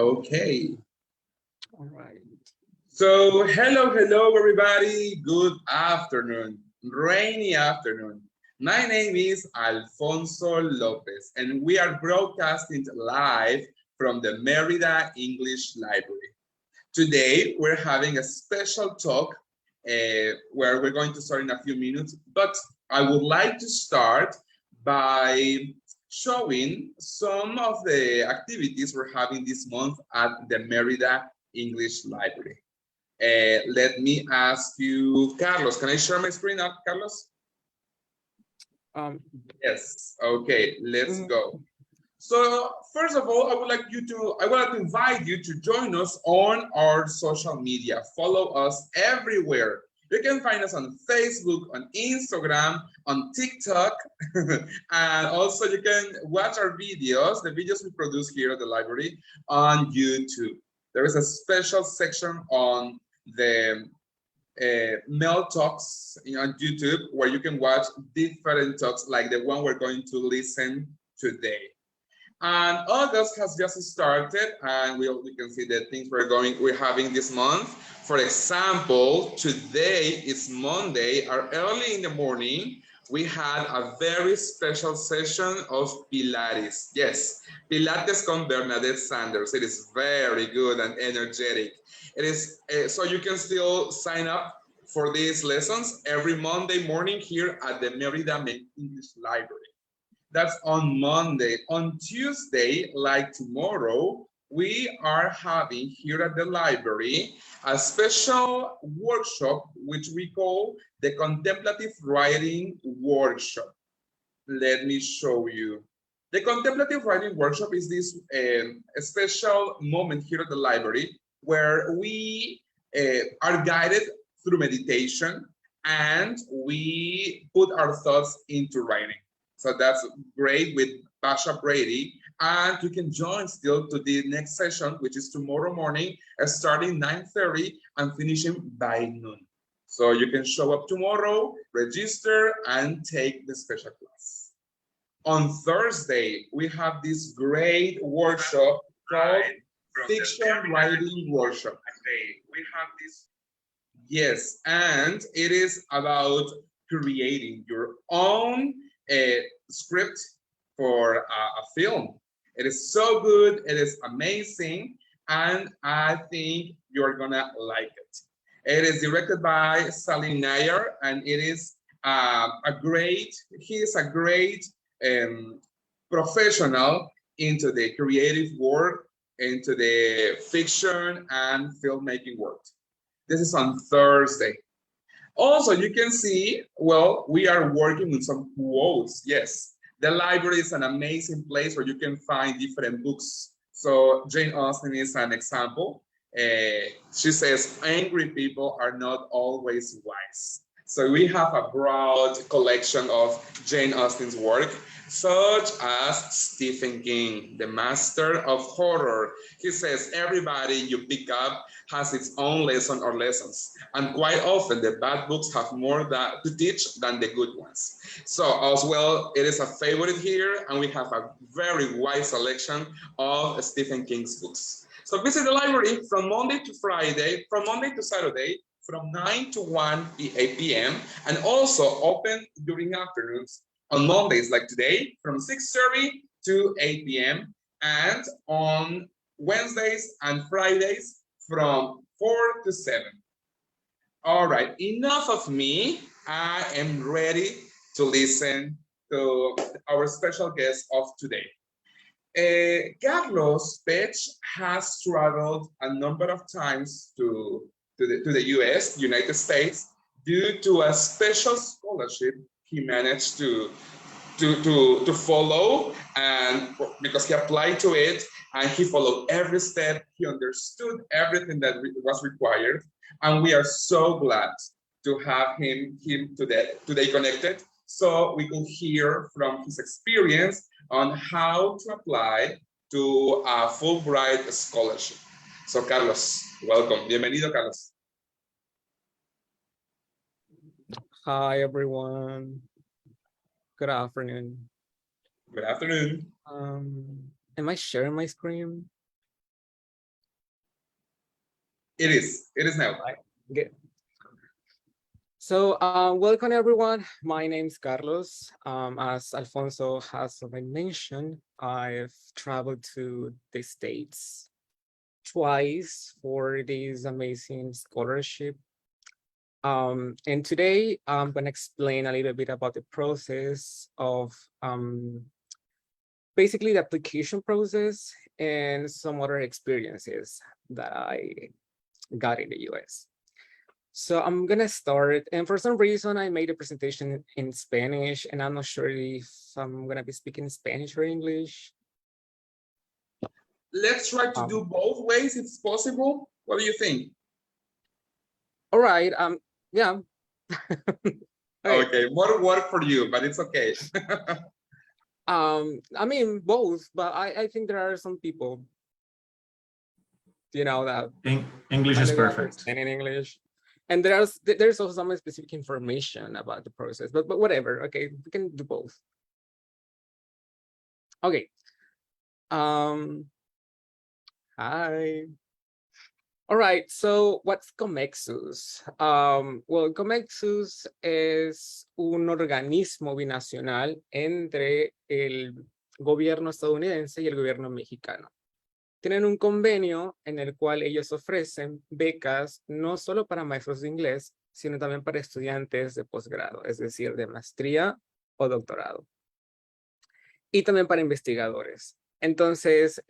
Okay. All right. So, hello, everybody. Good afternoon. Rainy afternoon. My name is Alfonso Lopez, and we are broadcasting live from the Merida English Library. Today, we're having a special talk where we're going to start in a few minutes, but I would like to start by showing some of the activities we're having this month at the Merida English Library. Let me ask you, Carlos, can I share my screen now, Carlos? Yes, okay, let's go. So first of all, I would like to invite you to join us on our social media. Follow us everywhere. You can find us on Facebook, on Instagram, on TikTok, and also you can watch our videos, the videos we produce here at the library, on YouTube. There is a special section on the Mel Talks on YouTube where you can watch different talks like the one we're going to listen today. And August has just started, and we can see the things we're having this month. For example, today is Monday, or early in the morning, we had a very special session of Pilates. Yes, Pilates con Bernadette Sanders. It is very good and energetic. It is so you can still sign up for these lessons every Monday morning here at the Merida English Library. That's on Monday. On Tuesday, like tomorrow, we are having here at the library a special workshop, which we call the Contemplative Writing Workshop. Let me show you. The Contemplative Writing Workshop is this special moment here at the library where we are guided through meditation and we put our thoughts into writing. So that's great with Basha Brady. And you can join still to the next session, which is tomorrow morning, starting 9:30 and finishing by noon. So you can show up tomorrow, register, and take the special class. On Thursday, we have this great workshop called Fiction Writing Workshop. We have this. Yes, and it is about creating your own script for a film. It is so good, it is amazing, and I think you're gonna like it. It is directed by Salim Nair, and it is he is a great professional into the creative work, into the fiction and filmmaking work. This is on Thursday. Also, you can see, well, we are working with some quotes. Yes, the library is an amazing place where you can find different books. So Jane Austen is an example. She says, angry people are not always wise. So we have a broad collection of Jane Austen's work, such as Stephen King, the master of horror. He says everybody you pick up has its own lesson or lessons. And quite often the bad books have more to teach than the good ones. So as well, it is a favorite here, and we have a very wide selection of Stephen King's books. So visit the library from Monday to Friday, from Monday to Saturday, from 9 to 1 p.m. and also open during afternoons on Mondays like today from 6:30 to 8 p.m. and on Wednesdays and Fridays from 4 to 7. All right, enough of me. I am ready to listen to our special guest of today. Carlos Pech has traveled a number of times to the US, United States, due to a special scholarship he managed to follow, and because he applied to it and he followed every step, he understood everything that was required, and we are so glad to have him today connected, so we will hear from his experience on how to apply to a Fulbright scholarship. So Carlos, welcome. Bienvenido, Carlos. Hi, everyone. Good afternoon. Good afternoon. Am I sharing my screen? It is. It is now. Right. Good. So welcome everyone. My name is Carlos. As Alfonso has already mentioned, I've traveled to the States twice for this amazing scholarship. And today I'm going to explain a little bit about the process of basically the application process and some other experiences that I got in the US. So I'm gonna start, and for some reason I made a presentation in Spanish, and I'm not sure if I'm gonna be speaking Spanish or English. Let's try to do both ways if it's possible. What do you think? All right, yeah. Okay, more work for you, but it's okay. I mean both, but I think there are some people, you know, that English is perfect. And in English. And there's also some specific information about the process, but whatever. Okay, we can do both. Okay. Hi. All right, so what's Comexus? Well, Comexus es un organismo binacional entre el gobierno estadounidense y el gobierno mexicano. Tienen un convenio en el cual ellos ofrecen becas no solo para maestros de inglés, sino también para estudiantes de posgrado, es decir, de maestría o doctorado. Y también para investigadores. Entonces,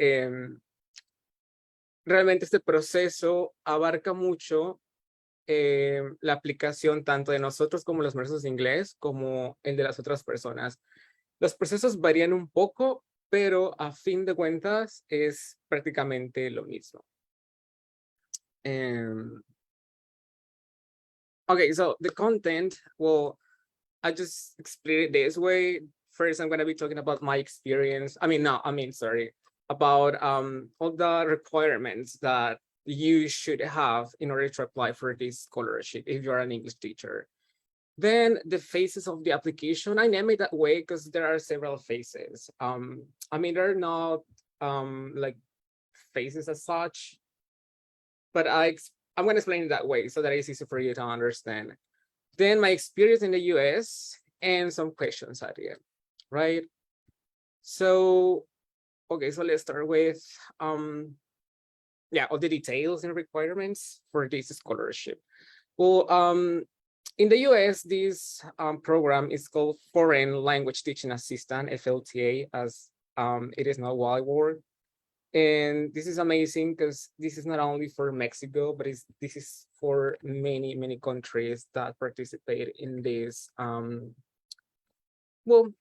realmente este proceso abarca mucho la aplicación tanto de nosotros como los maestros de inglés, como el de las otras personas. Los procesos varían un poco, pero a fin de cuentas es prácticamente lo mismo. Okay, so the content, well, I just explain it this way. First, I'm going to be talking about my experience. Sorry, about all the requirements that you should have in order to apply for this scholarship if you're an English teacher. Then the phases of the application, I name it that way because there are several phases. They're not like phases as such, but I'm going to explain it that way so that it's easy for you to understand. Then my experience in the US and some questions at the end, right? So, okay, so let's start with, all the details and requirements for this scholarship. Well, in the US, this program is called Foreign Language Teaching Assistant, FLTA, as it is now widely. And this is amazing because this is not only for Mexico, but this is for many, many countries that participate in this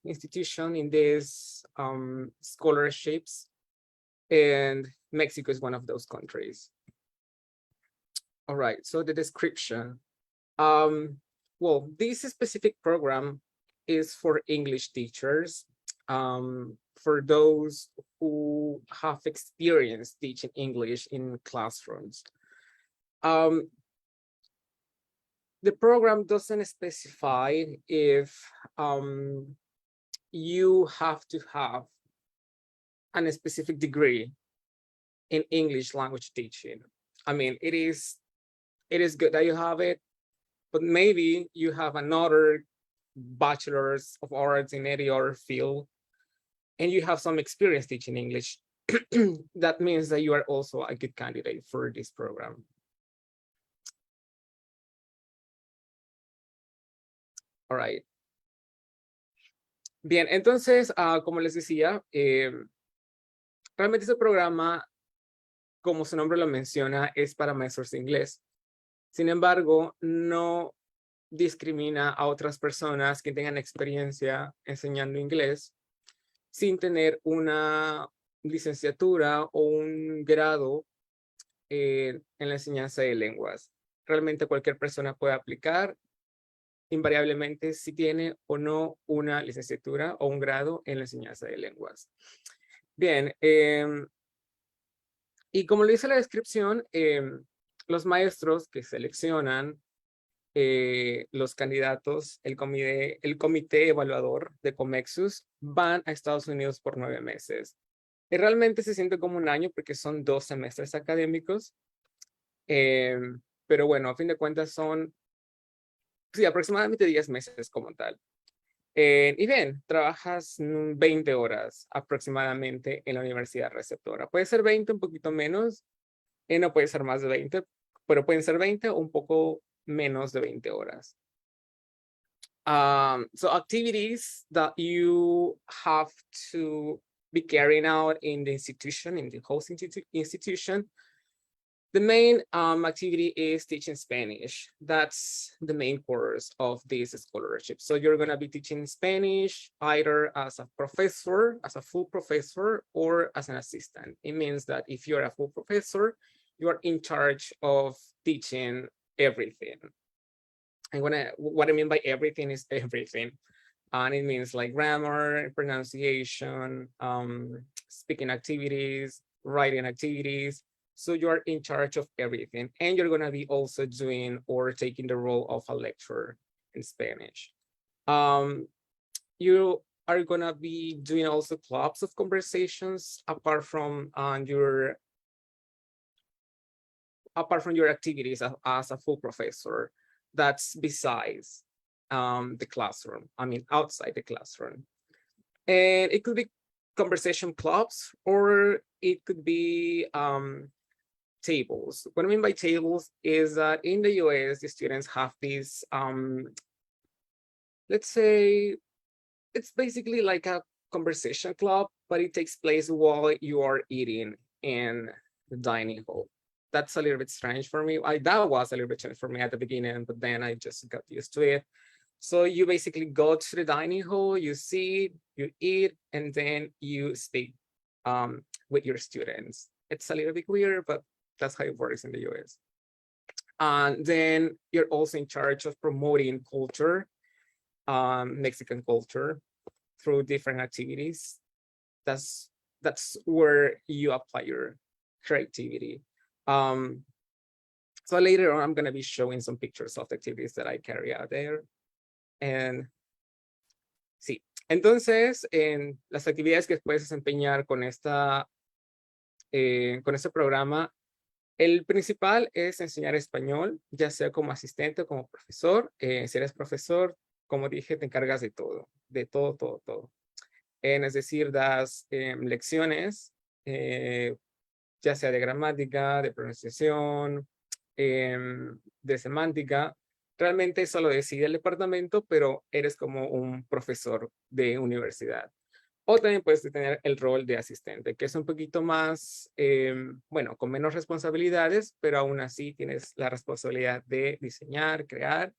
institution, in these scholarships. And Mexico is one of those countries. All right, so the description. This specific program is for English teachers, for those who have experience teaching English in classrooms. The program doesn't specify if you have to have a specific degree in English language teaching. I mean, it is good that you have it, but maybe you have another bachelor's of arts in any other field, and you have some experience teaching English. That means that you are also a good candidate for this program. All right. Bien, entonces, como les decía, realmente este programa, como su nombre lo menciona, es para maestros de inglés. Sin embargo, no discrimina a otras personas que tengan experiencia enseñando inglés sin tener una licenciatura o un grado en la enseñanza de lenguas. Realmente cualquier persona puede aplicar, invariablemente si tiene o no una licenciatura o un grado en la enseñanza de lenguas. Bien, y como le dice la descripción, los maestros que seleccionan los candidatos, el comité evaluador de Comexus, van a Estados Unidos por 9 meses. Y realmente se siente como un año porque son 2 semestres académicos. Pero bueno, a fin de cuentas son, sí, aproximadamente 10 meses como tal. Y bien, trabajas 20 horas aproximadamente en la universidad receptora. Puede ser 20, un poquito menos, no puede ser más de 20, pero pueden ser 20 o un poco menos de 20 horas. So activities that you have to be carrying out in the institution, in the host institution. The main activity is teaching Spanish. That's the main course of this scholarship. So you're going to be teaching Spanish either as a professor, as a full professor, or as an assistant. It means that if you're a full professor, you are in charge of teaching everything. And what I mean by everything is everything. And it means like grammar, pronunciation, speaking activities, writing activities. So you're in charge of everything. And you're going to be also doing or taking the role of a lecturer in Spanish. You are going to be doing also clubs of conversations apart from your activities as a full professor. That's besides the classroom, I mean, outside the classroom. And it could be conversation clubs, or it could be tables. What I mean by tables is that in the US, the students have these, let's say, it's basically like a conversation club, but it takes place while you are eating in the dining hall. That's a little bit strange for me. That was a little bit strange for me at the beginning, but then I just got used to it. So you basically go to the dining hall, you sit, you eat, and then you speak with your students. It's a little bit weird, but that's how it works in the US. And then you're also in charge of promoting culture, Mexican culture, through different activities. That's where you apply your creativity. So later on, I'm going to be showing some pictures of the activities that I carry out there. And sí, entonces, en las actividades que puedes desempeñar con este programa, el principal es enseñar español, ya sea como asistente o como profesor. Si eres profesor, como dije, te encargas de todo, todo. Es decir, das lecciones, ya sea de gramática, de pronunciación, de semántica. Realmente eso lo decide el departamento, pero eres como un profesor de universidad. O también puedes tener el rol de asistente, que es un poquito más, bueno, con menos responsabilidades, pero aún así tienes la responsabilidad de diseñar, crear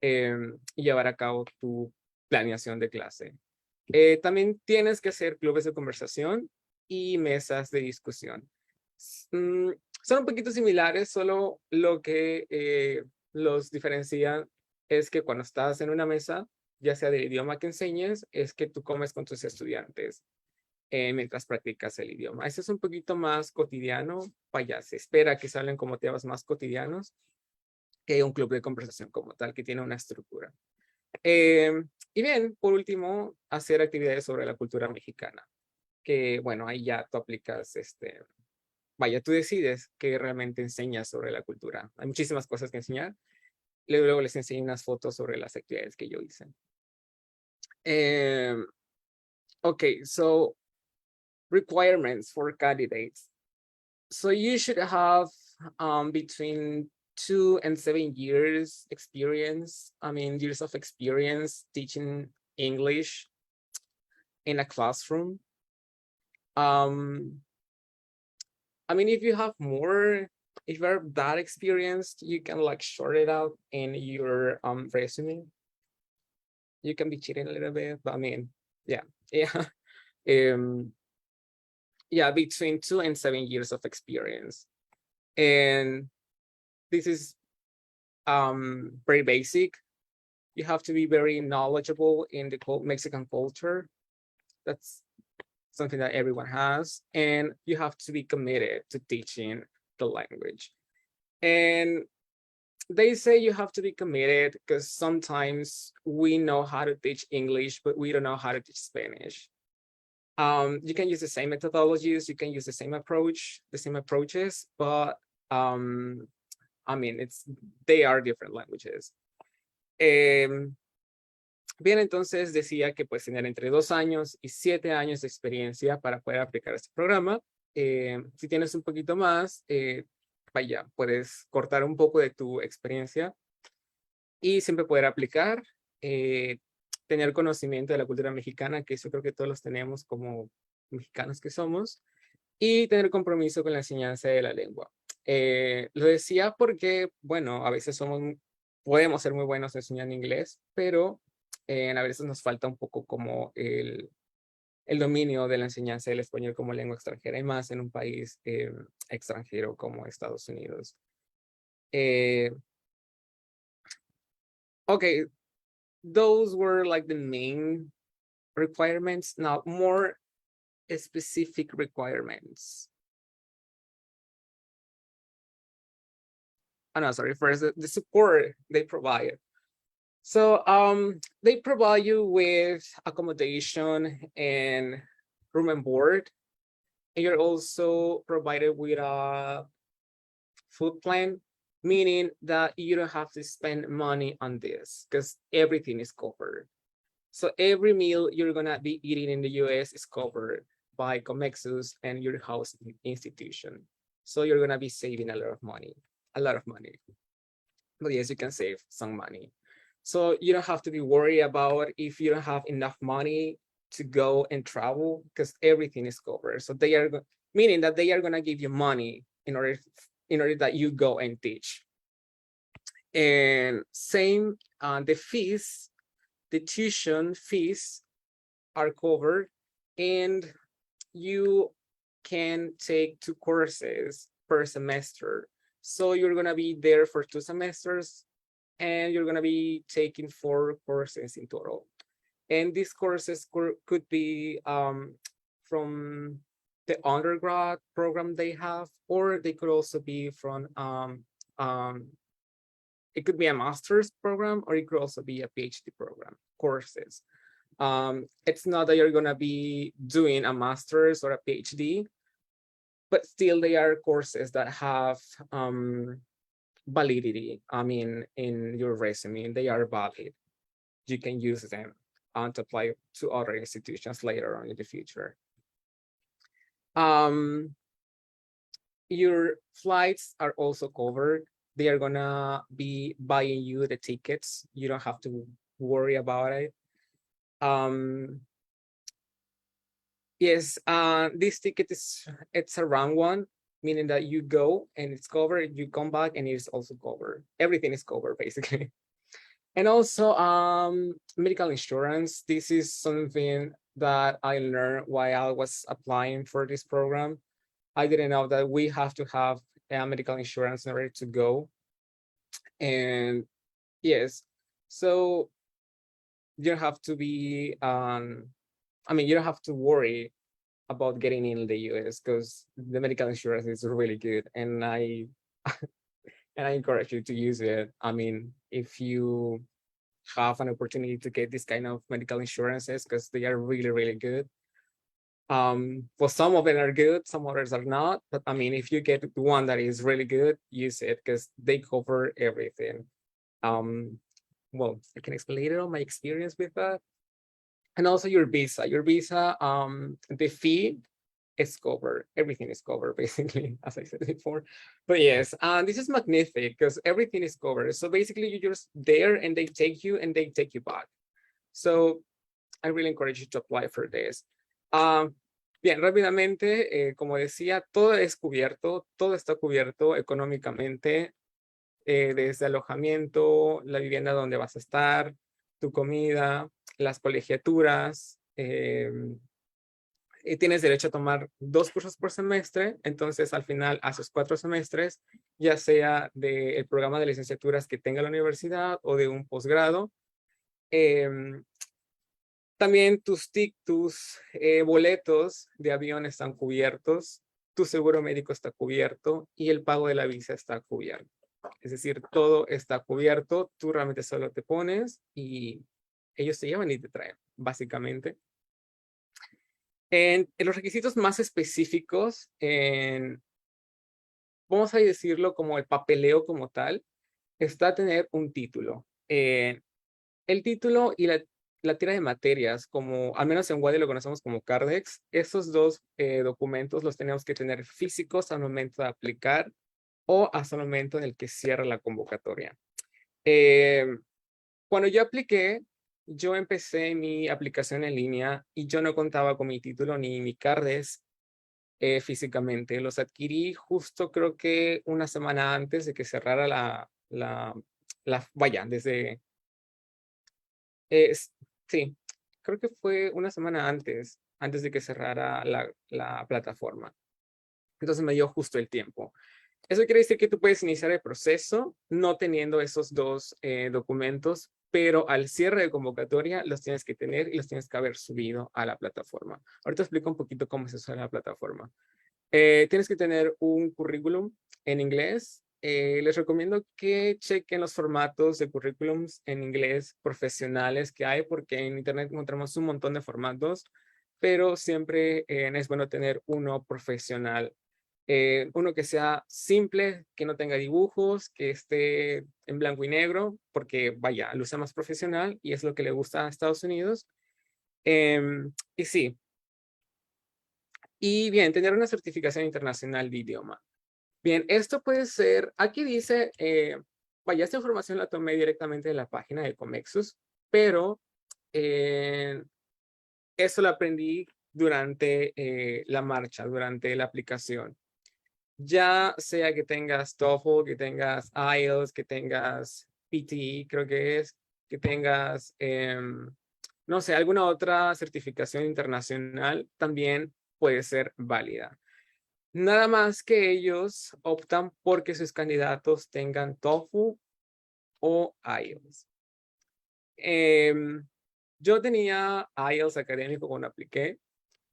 y llevar a cabo tu planeación de clase. También tienes que hacer clubes de conversación y mesas de discusión. Son un poquito similares, solo lo que los diferencia es que cuando estás en una mesa, ya sea del idioma que enseñes, es que tú comes con tus estudiantes mientras practicas el idioma. Eso es un poquito más cotidiano, vaya, se espera que salen como temas más cotidianos que un club de conversación como tal, que tiene una estructura. Y bien, por último, hacer actividades sobre la cultura mexicana, que bueno, ahí ya tú aplicas vaya, tú decides qué realmente enseñas sobre la cultura. Hay muchísimas cosas que enseñar. Luego les enseño unas fotos sobre las actividades que yo hice. Okay, so requirements for candidates. So you should have between 2 and 7 years experience. I mean, years of experience teaching English in a classroom. I mean, if you have more, if you're that experienced, you can like short it out in your resume. You can be cheating a little bit, but I mean, yeah. Yeah, between 2 and 7 years of experience. And this is very basic. You have to be very knowledgeable in the Mexican culture. That's something that everyone has. And you have to be committed to teaching the language. And they say you have to be committed because sometimes we know how to teach English, but we don't know how to teach Spanish. You can use the same methodologies, you can use the same approaches, but I mean, they are different languages. Bien, entonces decía que pues tener entre 2 años y 7 años de experiencia para poder aplicar este programa. Si tienes un poquito más, vaya, puedes cortar un poco de tu experiencia y siempre poder aplicar, tener conocimiento de la cultura mexicana, que eso creo que todos los tenemos como mexicanos que somos, y tener compromiso con la enseñanza de la lengua. Lo decía porque, bueno, a veces podemos ser muy buenos enseñando inglés, pero a veces nos falta un poco como el dominio de la enseñanza del español como lengua extranjera, y más en un país extranjero como Estados Unidos. Okay, those were like the main requirements. Now, more specific requirements. Oh, no, sorry, first the support they provide. So they provide you with accommodation and room and board. And you're also provided with a food plan, meaning that you don't have to spend money on this because everything is covered. So every meal you're gonna be eating in the US is covered by Comexus and your house institution. So you're gonna be saving a lot of money. But yes, you can save some money. So you don't have to be worried about if you don't have enough money to go and travel because everything is covered. So they are meaning that they are gonna give you money in order that you go and teach. And same, the tuition fees are covered, and you can take 2 courses per semester. So you're gonna be there for 2 semesters, and you're gonna be taking 4 courses in total. And these courses could be from the undergrad program they have, or they could also be from it could be a master's program, or it could also be a PhD program courses. It's not that you're gonna be doing a master's or a PhD, but still they are courses that have validity. I mean, in your resume, they are valid. You can use them to apply to other institutions later on in the future. Your flights are also covered. They are gonna be buying you the tickets. You don't have to worry about it. Yes, this ticket it's a round one, meaning that you go and it's covered, you come back and it's also covered. Everything is covered basically. And also medical insurance. This is something that I learned while I was applying for this program. I didn't know that we have to have medical insurance in order to go. And yes, so you don't have to be I mean, you don't have to worry about getting in the US because the medical insurance is really good, and I encourage you to use it. I mean, if you have an opportunity to get this kind of medical insurances, because they are really, really good. Well, some of them are good, some others are not. But I mean, if you get one that is really good, use it because they cover everything. Well, I can explain later on my experience with that. And also your visa. The fee is covered. Everything is covered, basically, as I said before. But yes, this is magnific because everything is covered. So basically, you're just there and they take you and they take you back. So I really encourage you to apply for this. Bien, rápidamente, como decía, todo es cubierto, todo está cubierto económicamente, desde alojamiento, la vivienda donde vas a estar, tu comida, las colegiaturas. Tienes derecho a tomar 2 cursos por semestre, entonces al final haces 4 semestres, ya sea del programa de licenciaturas que tenga la universidad o de un posgrado. También tus boletos de avión están cubiertos, tu seguro médico está cubierto y el pago de la visa está cubierto. Es decir, todo está cubierto, tú realmente solo te pones y ellos te llevan y te traen, básicamente. En los requisitos más específicos, vamos a decirlo como el papeleo como tal, está tener un título. El título y la tira de materias, como al menos en Wadi lo conocemos como Cardex, esos dos documentos los tenemos que tener físicos al momento de aplicar o hasta el momento en el que cierra la convocatoria. Cuando yo apliqué, yo empecé mi aplicación en línea y yo no contaba con mi título ni mi Cardex físicamente. Los adquirí justo creo que una semana antes de que cerrara vaya, desde, sí, creo que fue una semana antes de que cerrara la plataforma. Entonces me dio justo el tiempo. Eso quiere decir que tú puedes iniciar el proceso no teniendo esos dos documentos, pero al cierre de convocatoria los tienes que tener y los tienes que haber subido a la plataforma. Ahorita explico un poquito cómo se sube a la plataforma. Tienes que tener un currículum en inglés. Les recomiendo que chequen los formatos de currículums en inglés profesionales que hay, porque en internet encontramos un montón de formatos, pero siempre es bueno tener uno profesional. Uno que sea simple, que no tenga dibujos, que esté en blanco y negro, porque vaya, lo usa más profesional y es lo que le gusta a Estados Unidos. Y sí, y bien, tener una certificación internacional de idioma. Bien, esto puede ser, aquí dice, vaya, esta información la tomé directamente de la página de Comexus, pero eso lo aprendí durante la marcha, durante la aplicación. Ya sea que tengas TOEFL, que tengas IELTS, que tengas PTE, creo que es, que tengas, no sé, alguna otra certificación internacional, también puede ser válida. Nada más que ellos optan porque sus candidatos tengan TOEFL o IELTS. Yo tenía IELTS académico cuando apliqué.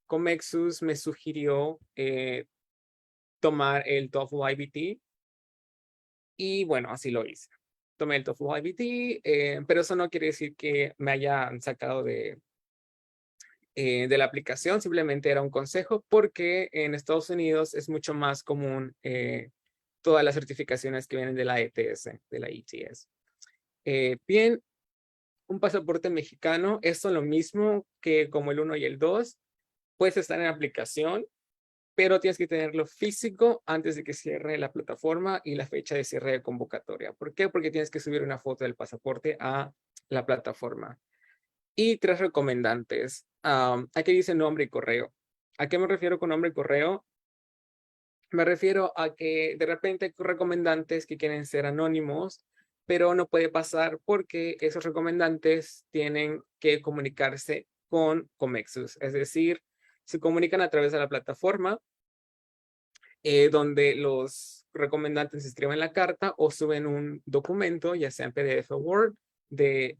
Comexus me sugirió tomar el TOEFL IBT y bueno, así lo hice. Tomé el TOEFL IBT, pero eso no quiere decir que me hayan sacado de la aplicación, simplemente era un consejo porque en Estados Unidos es mucho más común todas las certificaciones que vienen de la ETS, de la ETS. Bien, un pasaporte mexicano, eso lo mismo que como el 1 y el 2, puedes estar en aplicación, pero tienes que tenerlo físico antes de que cierre la plataforma y la fecha de cierre de convocatoria. ¿Por qué? Porque tienes que subir una foto del pasaporte a la plataforma. Y 3 recomendantes. Aquí dice nombre y correo. ¿A qué me refiero con nombre y correo? Me refiero a que de repente hay recomendantes que quieren ser anónimos, pero no puede pasar porque esos recomendantes tienen que comunicarse con Comexus. Es decir, se comunican a través de la plataforma donde los recomendantes escriben la carta o suben un documento, ya sea en PDF o Word, de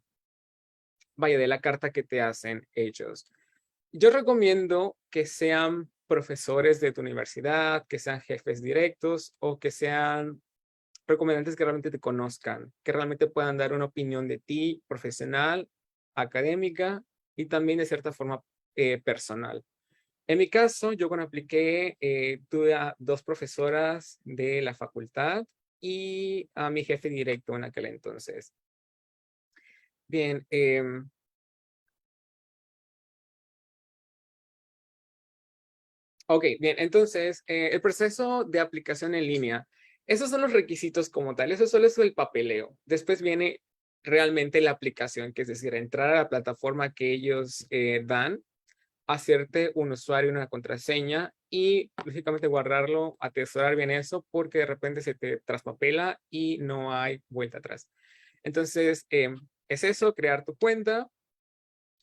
la carta que te hacen ellos. Yo recomiendo que sean profesores de tu universidad, que sean jefes directos o que sean recomendantes que realmente te conozcan, que realmente puedan dar una opinión de ti, profesional, académica y también de cierta forma personal. En mi caso, yo cuando apliqué, tuve a 2 profesoras de la facultad y a mi jefe directo en aquel entonces. Bien, ok, bien, entonces, el proceso de aplicación en línea, esos son los requisitos como tal, eso solo es el papeleo. Después viene realmente la aplicación, que es decir, entrar a la plataforma que ellos dan, hacerte un usuario, una contraseña y lógicamente guardarlo, atesorar bien eso, porque de repente se te traspapela y no hay vuelta atrás. Entonces, es eso, crear tu cuenta,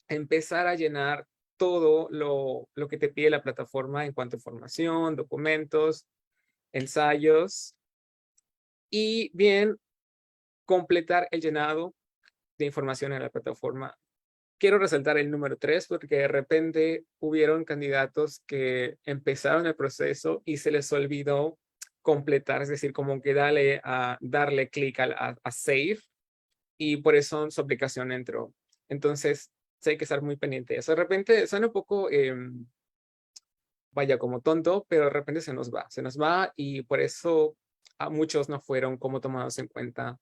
empezar a llenar todo lo que te pide la plataforma en cuanto a información, documentos, ensayos y bien, completar el llenado de información en la plataforma. Quiero resaltar el número 3 porque de repente hubieron candidatos que empezaron el proceso y se les olvidó completar, es decir, como que darle clic a Save y por eso su aplicación entró. Entonces, sí hay que estar muy pendiente de eso. De repente suena un poco vaya como tonto, pero de repente se nos va y por eso a muchos no fueron como tomados en cuenta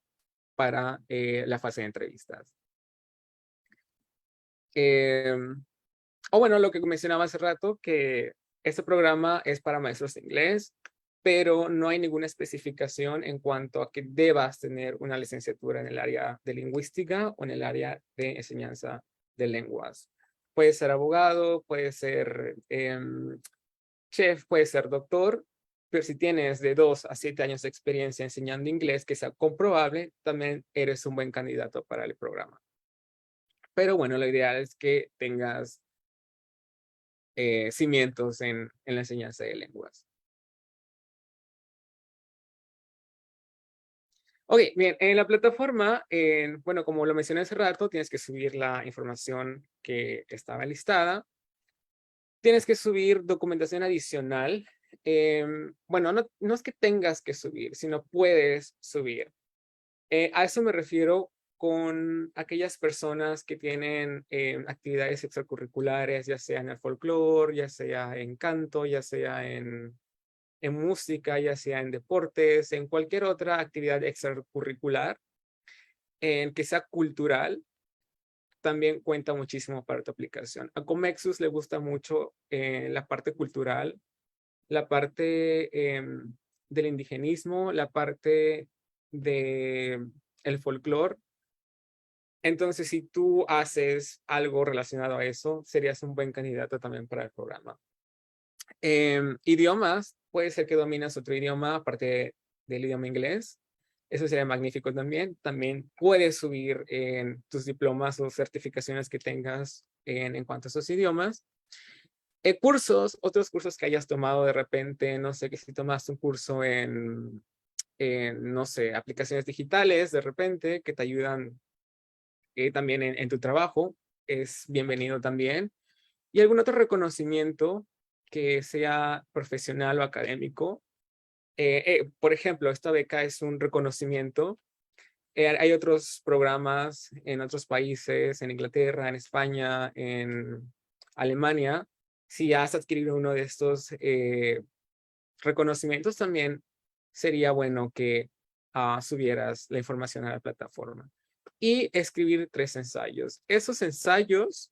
para la fase de entrevistas. O bueno, lo que mencionaba hace rato, que este programa es para maestros de inglés, pero no hay ninguna especificación en cuanto a que debas tener una licenciatura en el área de lingüística o en el área de enseñanza de lenguas. Puede ser abogado, puede ser chef, puede ser doctor, pero si tienes de 2 a 7 años de experiencia enseñando inglés, que sea comprobable, también eres un buen candidato para el programa. Pero bueno, lo ideal es que tengas cimientos en la enseñanza de lenguas. Ok, bien, en la plataforma, bueno, como lo mencioné hace rato, tienes que subir la información que estaba listada. Tienes que subir documentación adicional. Bueno, no es que tengas que subir, sino puedes subir. A eso me refiero con aquellas personas que tienen actividades extracurriculares, ya sea en el folclore, ya sea en canto, ya sea en música, ya sea en deportes, en cualquier otra actividad extracurricular, en que sea cultural, también cuenta muchísimo para tu aplicación. A Comexus le gusta mucho la parte cultural, la parte del indigenismo, la parte de el folclore. Entonces, si tú haces algo relacionado a eso, serías un buen candidato también para el programa. Idiomas, puede ser que dominas otro idioma aparte del idioma inglés. Eso sería magnífico también. También puedes subir en tus diplomas o certificaciones que tengas en cuanto a esos idiomas. Cursos, otros cursos que hayas tomado de repente, no sé, que si tomaste un curso no sé, aplicaciones digitales de repente que te ayudan también en tu trabajo, es bienvenido también. Y algún otro reconocimiento que sea profesional o académico. Por ejemplo, esta beca es un reconocimiento. Hay otros programas en otros países, en Inglaterra, en España, en Alemania. Si has adquirido uno de estos reconocimientos, también sería bueno que subieras la información a la plataforma. Y escribir 3 ensayos. Esos ensayos,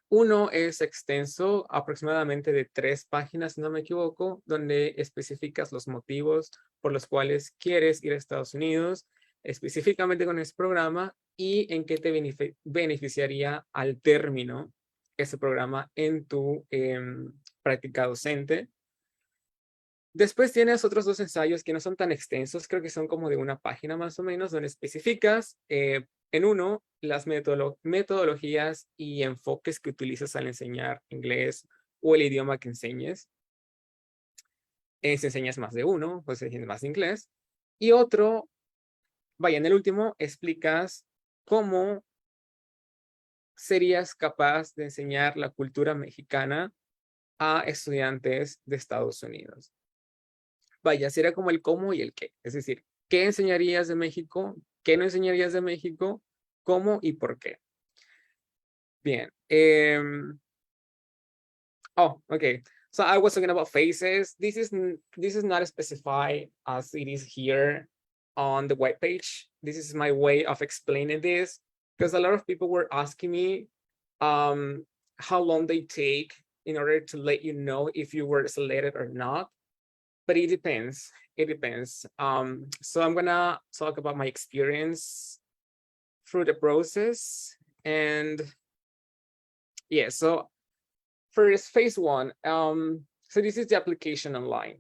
uno es extenso, aproximadamente de 3 páginas, si no me equivoco, donde especificas los motivos por los cuales quieres ir a Estados Unidos, específicamente con este programa y en qué te beneficiaría al término ese programa en tu práctica docente. Después tienes otros 2 ensayos que no son tan extensos, creo que son como de 1 página más o menos, donde especificas en uno las metodologías y enfoques que utilizas al enseñar inglés o el idioma que enseñes. Si enseñas más de uno, pues enseñas más inglés. Y otro, vaya, en el último explicas cómo serías capaz de enseñar la cultura mexicana a estudiantes de Estados Unidos. Vaya, sería como el cómo y el qué. Es decir, ¿qué enseñarías de México? ¿Qué no enseñarías de México? ¿Cómo y por qué? Bien. Oh, okay. So I was talking about phases. This is not specified as it is here on the white page. This is my way of explaining this because a lot of people were asking me how long they take in order to let you know if you were selected or not. But it depends. It depends. So I'm gonna talk about my experience through the process. And yeah, so first, phase 1. So this is the application online.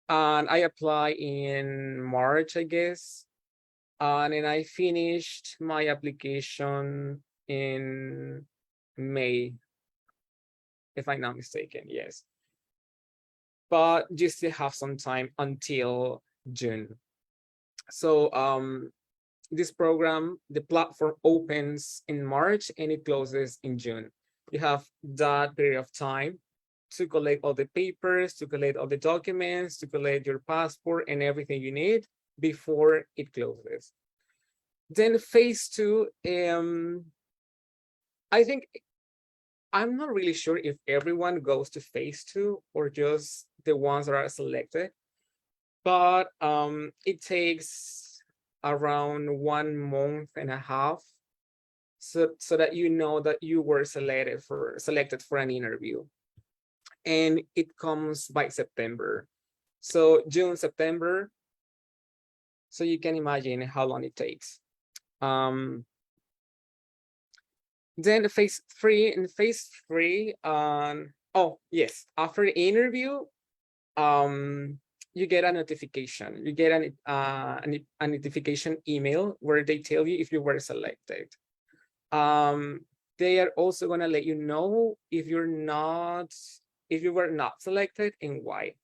And I apply in March, I guess. And then I finished my application in May, if I'm not mistaken, yes. But you still have some time until June. So this program, the platform opens in March and it closes in June. You have that period of time to collect all the papers, to collect all the documents, to collect your passport and everything you need before it closes. Then phase 2, I think I'm not really sure if everyone goes to phase 2 or just the ones that are selected, but it takes around 1.5 months so that you know that you were selected for an interview, and it comes by September. So June, September. So you can imagine how long it takes. Then phase 3, and phase 3, oh yes, after the interview, you get a notification. You get a notification email where they tell you if you were selected. They are also gonna let you know if you were not selected and why,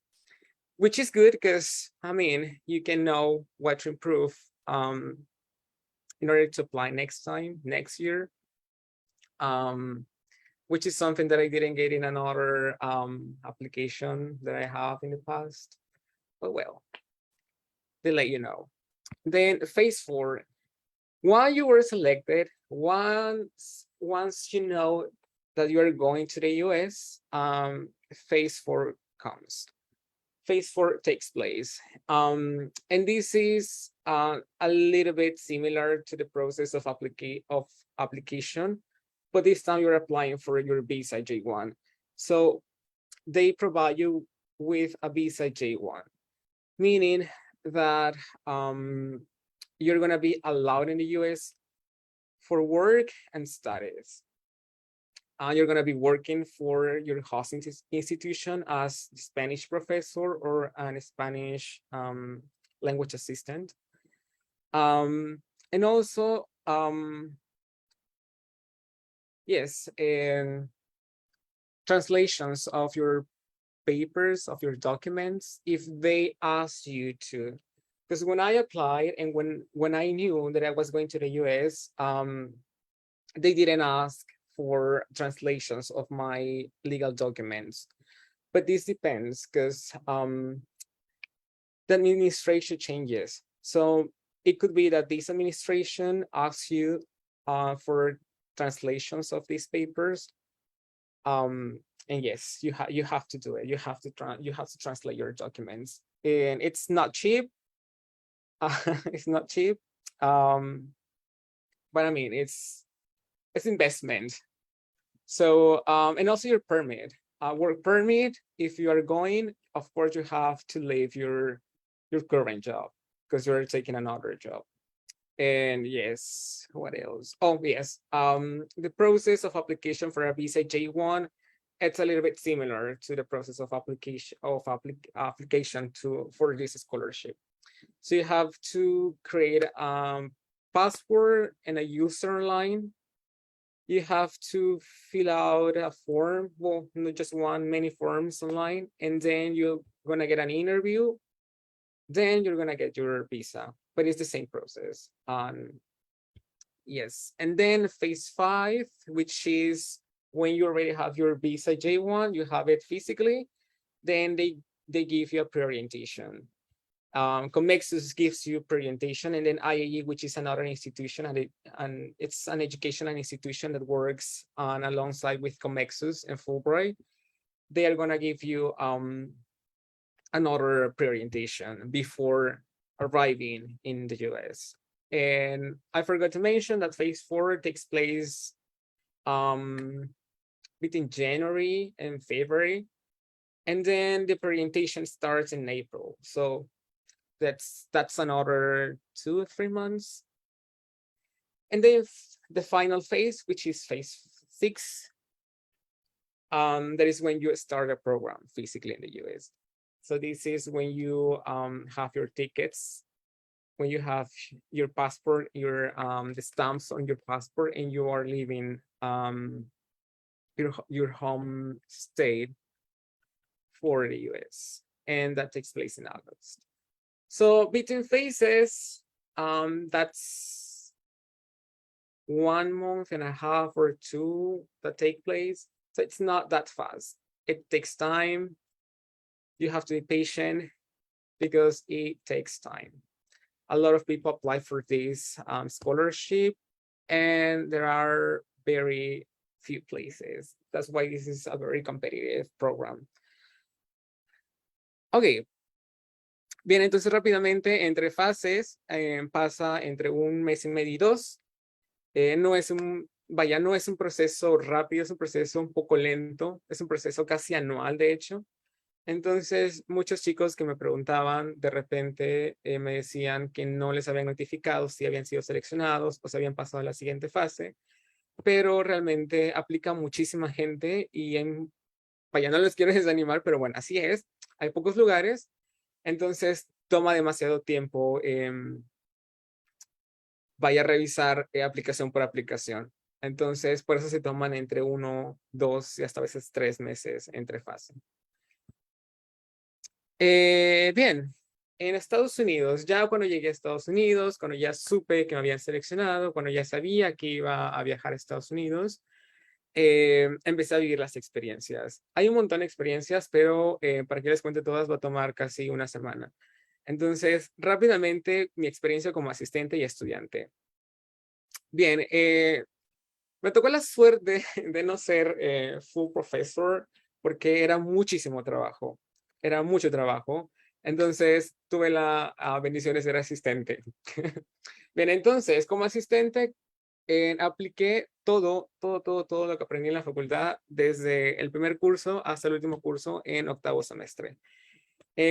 which is good because I mean you can know what to improve in order to apply next year. Which is something that I didn't get in another application that I have in the past. But well, they let you know. Then phase 4, while you were selected, once you know that you are going to the US, phase 4 comes. Phase 4 takes place. And this is a little bit similar to the process of application, but this time you're applying for your visa J1. So they provide you with a visa J1, meaning that you're gonna be allowed in the US for work and studies. You're gonna be working for your host institution as a Spanish professor or a Spanish language assistant. And also, yes, translations of your papers, of your documents, if they ask you to. Because when I applied and when I knew that I was going to the US, they didn't ask for translations of my legal documents. But this depends because the administration changes. So it could be that this administration asks you for translations of these papers. And yes, you have to do it. You have to translate your documents, and it's not cheap. It's not cheap. But I mean, it's investment. So and also your permit, work permit. If you are going, of course, you have to leave your current job because you're taking another job. And yes, what else? Oh yes, the process of application for a visa J1, it's a little bit similar to the process of application for this scholarship. So you have to create a password and a user line. You have to fill out a form, well, not just one, many forms online, and then you're gonna get an interview. Then you're gonna get your visa, but it's the same process. Yes, and then phase 5, which is when you already have your visa J1, you have it physically, then they give you a pre-orientation. Comexus gives you pre-orientation, and then IAE, which is another institution, and it's an educational institution that works alongside with Comexus and Fulbright. They are gonna give you another pre-orientation before arriving in the US. And I forgot to mention that phase 4 takes place between January and February. And then the pre-orientation starts in April. So that's another 2 or 3 months. And then the final phase, which is phase 6, that is when you start a program physically in the US. So this is when you have your tickets, when you have your passport, the stamps on your passport, and you are leaving your home state for the US, and that takes place in August. So between phases, that's 1.5 months or 2 that take place. So it's not that fast. It takes time. You have to be patient because it takes time. A lot of people apply for this scholarship, and there are very few places. That's why this is a very competitive program. Ok. Bien, entonces rápidamente, entre fases, pasa entre 1 mes y medio y 2. No es no es un proceso rápido, es un proceso un poco lento, es un proceso casi anual, de hecho. Entonces, muchos chicos que me preguntaban, de repente me decían que no les habían notificado si habían sido seleccionados o si habían pasado a la siguiente fase, pero realmente aplica muchísima gente y vaya, no les quiero desanimar, pero bueno, así es. Hay pocos lugares, entonces toma demasiado tiempo. Vaya a revisar aplicación por aplicación. Entonces, por eso se toman entre 1, 2 y hasta a veces 3 meses entre fase. Bien, en Estados Unidos, ya cuando llegué a Estados Unidos, cuando ya supe que me habían seleccionado, cuando ya sabía que iba a viajar a Estados Unidos, empecé a vivir las experiencias. Hay un montón de experiencias, pero para que les cuente todas va a tomar casi una semana. Entonces, rápidamente, mi experiencia como asistente y estudiante. Bien, me tocó la suerte de no ser full professor porque era muchísimo trabajo, era mucho trabajo. Entonces tuve la bendición de ser asistente. Bien, entonces como asistente apliqué todo lo que aprendí en la facultad desde el primer curso hasta el último curso en 8º semestre.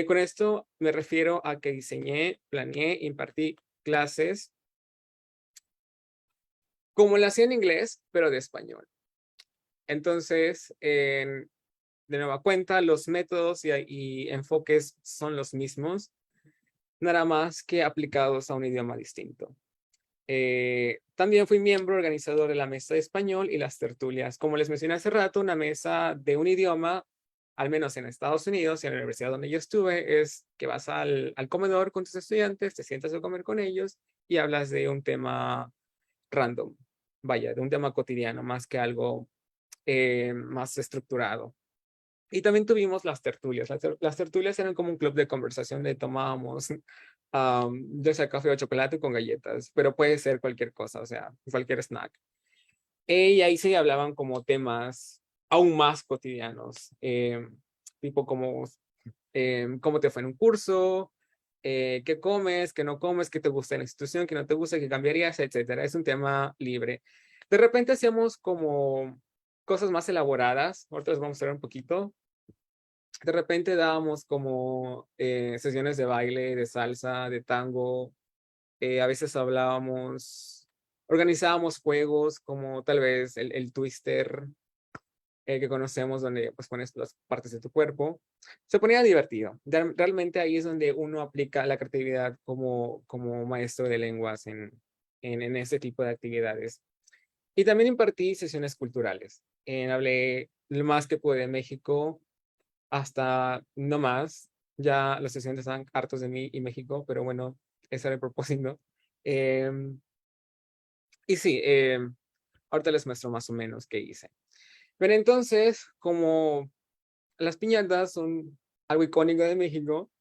Con esto me refiero a que diseñé, planeé, impartí clases como lo hacía en inglés, pero de español. Entonces, de nueva cuenta, los métodos y enfoques son los mismos, nada más que aplicados a un idioma distinto. También fui miembro organizador de la mesa de español y las tertulias. Como les mencioné hace rato, una mesa de un idioma, al menos en Estados Unidos y en la universidad donde yo estuve, es que vas al comedor con tus estudiantes, te sientas a comer con ellos y hablas de un tema random, vaya, de un tema cotidiano, más que algo más estructurado. Y también tuvimos las tertulias. Las tertulias eran como un club de conversación de tomábamos ya sea café o chocolate con galletas, pero puede ser cualquier cosa, o sea, cualquier snack. Y ahí se hablaban como temas aún más cotidianos, tipo como cómo te fue en un curso, qué comes, qué no comes, qué te gusta en la institución, qué no te gusta, qué cambiarías, etcétera. Es un tema libre. De repente hacíamos como cosas más elaboradas. Ahorita les vamos a ver un poquito. De repente dábamos como sesiones de baile, de salsa, de tango. A veces organizábamos juegos como tal vez el Twister, que conocemos, donde pues pones las partes de tu cuerpo. Se ponía divertido. Realmente ahí es donde uno aplica la creatividad como maestro de lenguas en ese tipo de actividades. Y también impartí sesiones culturales. Hablé lo más que pude de México, hasta no más. Ya los estudiantes estaban hartos de mí y México, pero bueno, ese era el propósito. Em, y sí, ahorita les muestro más o menos qué hice. Pero entonces, como las piñatas son algo icónico de México,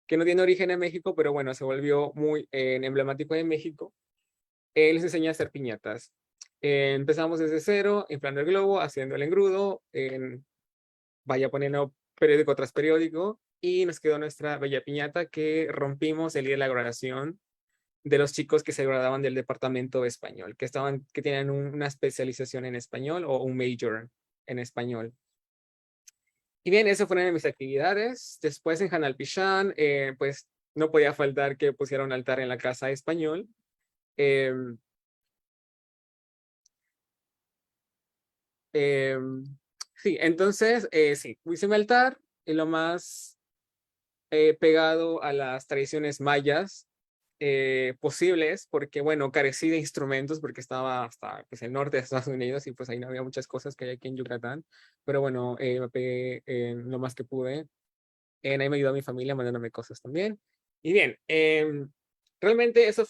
que no tiene origen en México, pero bueno, se volvió muy emblemático de México, les enseñé a hacer piñatas. Empezamos desde cero, inflando el globo, haciendo el engrudo, vaya poniendo periódico tras periódico, y nos quedó nuestra bella piñata que rompimos el día de la graduación de los chicos que se graduaban del departamento de español, que tenían una especialización en español o un major en español. Y bien, eso fueron mis actividades. Después en Hanalpichán, pues no podía faltar que pusiera un altar en la casa de español. Eh, eh, sí, entonces, sí, hice mi altar y lo más pegado a las tradiciones mayas posibles, porque bueno, carecí de instrumentos porque estaba hasta pues, el norte de Estados Unidos y pues ahí no había muchas cosas que hay aquí en Yucatán, pero bueno, me pegué lo más que pude. Ahí me ayudó mi familia mandándome cosas también. Y bien, realmente eso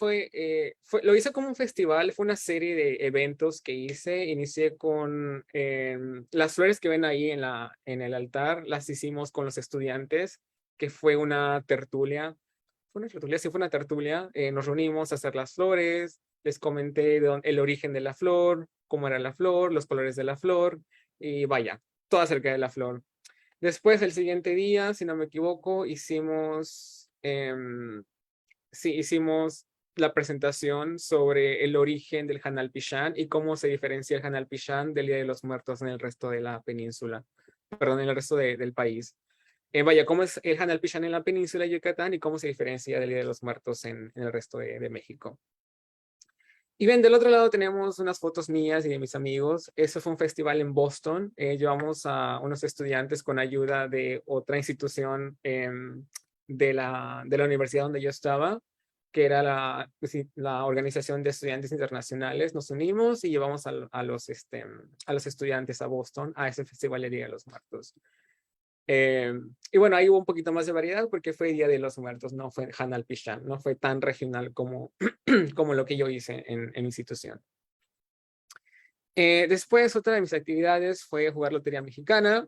lo hice como un festival, fue una serie de eventos que hice. Inicié con las flores que ven ahí en el altar, las hicimos con los estudiantes, que fue una tertulia. Fue una tertulia, sí, fue una tertulia. Nos reunimos a hacer las flores, les comenté el origen de la flor, cómo era la flor, los colores de la flor, y vaya, todo acerca de la flor. Después, el siguiente día, si no me equivoco, hicimos la presentación sobre el origen del Hanal Pishan y cómo se diferencia el Hanal Pishan del Día de los Muertos en el resto de la península, perdón, en el resto del país. Vaya, cómo es el Hanal Pishan en la península de Yucatán y cómo se diferencia del Día de los Muertos en el resto de México. Y bien, del otro lado tenemos unas fotos mías y de mis amigos. Eso fue un festival en Boston. Llevamos a unos estudiantes con ayuda de otra institución de la universidad donde yo estaba, que era la Organización de Estudiantes Internacionales. Nos unimos y llevamos a los estudiantes a Boston a ese festival de Día de los Muertos. Y bueno, ahí hubo un poquito más de variedad porque fue Día de los Muertos, no fue Hanal Pishan, no fue tan regional como, como lo que yo hice en mi institución. Después, otra de mis actividades fue jugar Lotería Mexicana.